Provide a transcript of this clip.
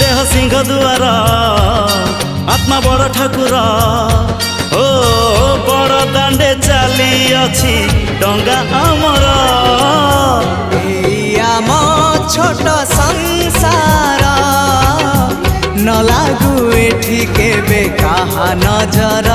देह सिंह दुआर आत्मा बड़ ठाकुर ओ बड़ दांडे चली अच्छी डंगा आमर आम छोट संसार न लागू एठी केबे कहा नजर।